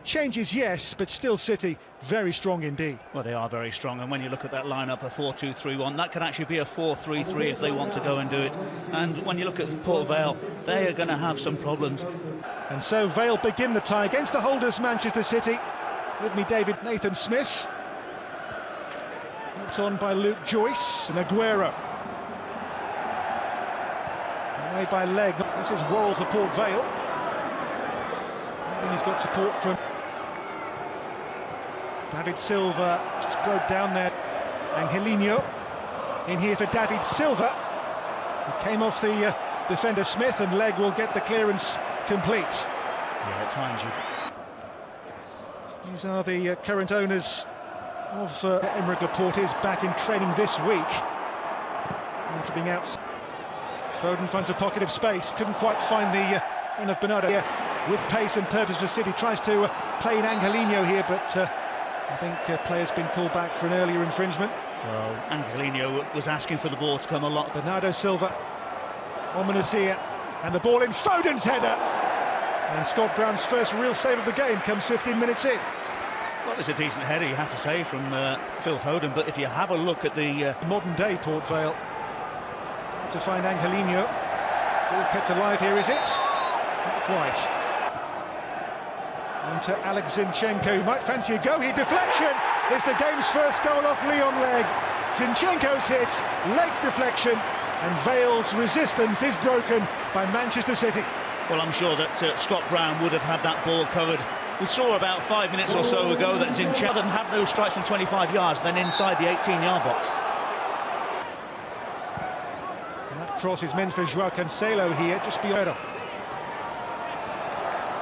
Changes, yes, but still City very strong indeed. Well, they are very strong, and when you look at that lineup, a 4-2-3-1, that could actually be a 4-3-3 if they want to go and do it. And when you look at Port Vale, they are going to have some problems. And so Vale begin the tie against the holders, Manchester City. With me, David Nathan Smith. Helped on by Luke Joyce and Aguero. Away by Leg. This is Worrell for Port Vale. And he's got support from David Silva. Just broke down there. Angelino in here for David Silva. He came off the defender Smith, and Leg will get the clearance complete. Yeah, at times you... These are the current owners of Emerick Laporte, is back in training this week after being out. Foden finds a pocket of space, couldn't quite find the run of Bernardo with pace and purpose for City. Tries to play in Angelino here, but I think player's been called back for an earlier infringement. Well, Angelino was asking for the ball to come a lot. Bernardo Silva, ominous here, and the ball in Foden's header. And Scott Brown's first real save of the game comes 15 minutes in. Well, it's a decent header, you have to say, from Phil Foden, but if you have a look at the... modern-day Port Vale to find Angelino. Ball kept alive here, is it? Not quite. On to Alex Zinchenko, who might fancy a go here. Deflection is the game's first goal off Leon Leg. Zinchenko's hit, Leg's deflection, and Vale's resistance is broken by Manchester City. Well, I'm sure that Scott Brown would have had that ball covered. We saw about 5 minutes or so ago that Zinchenko didn't have no strikes from 25 yards, then inside the 18-yard box. And that cross is meant for João Cancelo here, just beyond.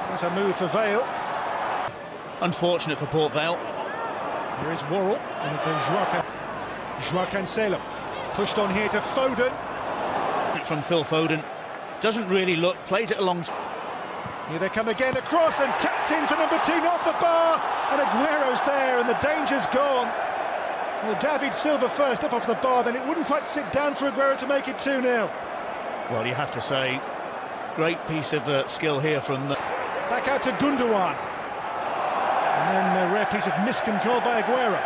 There's a move for Vale. Unfortunate for Port Vale. Here is Worrell, and João Cancelo. Pushed on here to Foden. From Phil Foden. Doesn't really look, plays it along. Here they come again, across and tapped in for number 2, off the bar, and Aguero's there, and the danger's gone. Well, David Silva first up off the bar, then it wouldn't quite sit down for Aguero to make it 2-0. Well, you have to say, great piece of skill here from... Back out to Gundogan. And then a rare piece of miscontrol by Aguero.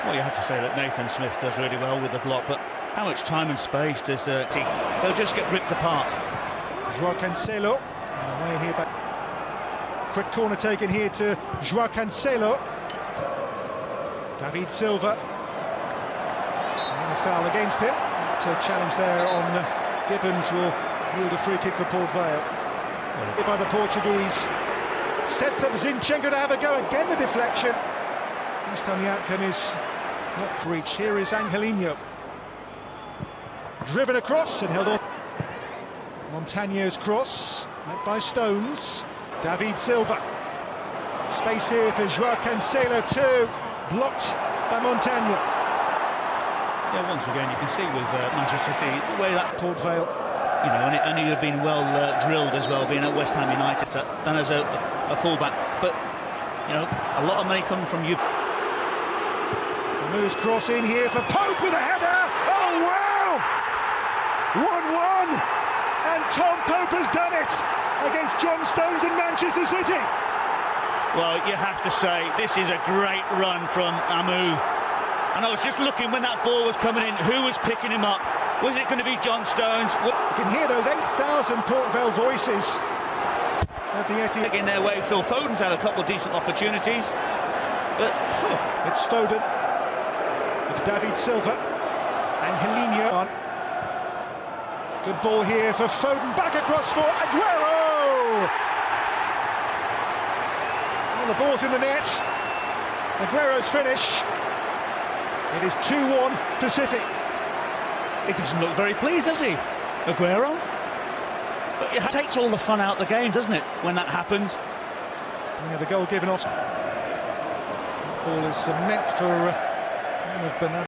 Well, you have to say that Nathan Smith does really well with the block, but how much time and space does they'll just get ripped apart. João Cancelo, away here back. Quick corner taken here to João Cancelo. David Silva. And a foul against him. That challenge there on Gibbons will yield a free kick for Port Vale. Well, by the Portuguese. Sets up Zinchenko to have a go. Again the deflection. This time the outcome is not breach. Here is Angelino. Driven across and held on. Montagno's cross, met by Stones. David Silva. Space here for João Cancelo too. Blocked by Montagno. Yeah, once again you can see with Manchester City the way that Port Vale, you know, and he'd have been well drilled as well, being at West Ham United, than as a fullback. But you know, a lot of money coming from you. Moves cross in here for Pope with a header. Oh wow! 1-1. And Tom Pope has done it against John Stones in Manchester City. Well, you have to say, this is a great run from Amu. And I was just looking when that ball was coming in, who was picking him up? Was it going to be John Stones? You can hear those 8,000 Port Vale voices at the Etihad. In their way, Phil Foden's had a couple of decent opportunities. But it's Foden. It's David Silva. Angelino on. Good ball here for Foden, back across for Aguero! Well, the ball's in the net. Aguero's finish. It is 2-1 to City. He doesn't look very pleased, does he, Aguero? But it takes all the fun out of the game, doesn't it, when that happens? Yeah, the goal given off. The ball is meant for Bernardo.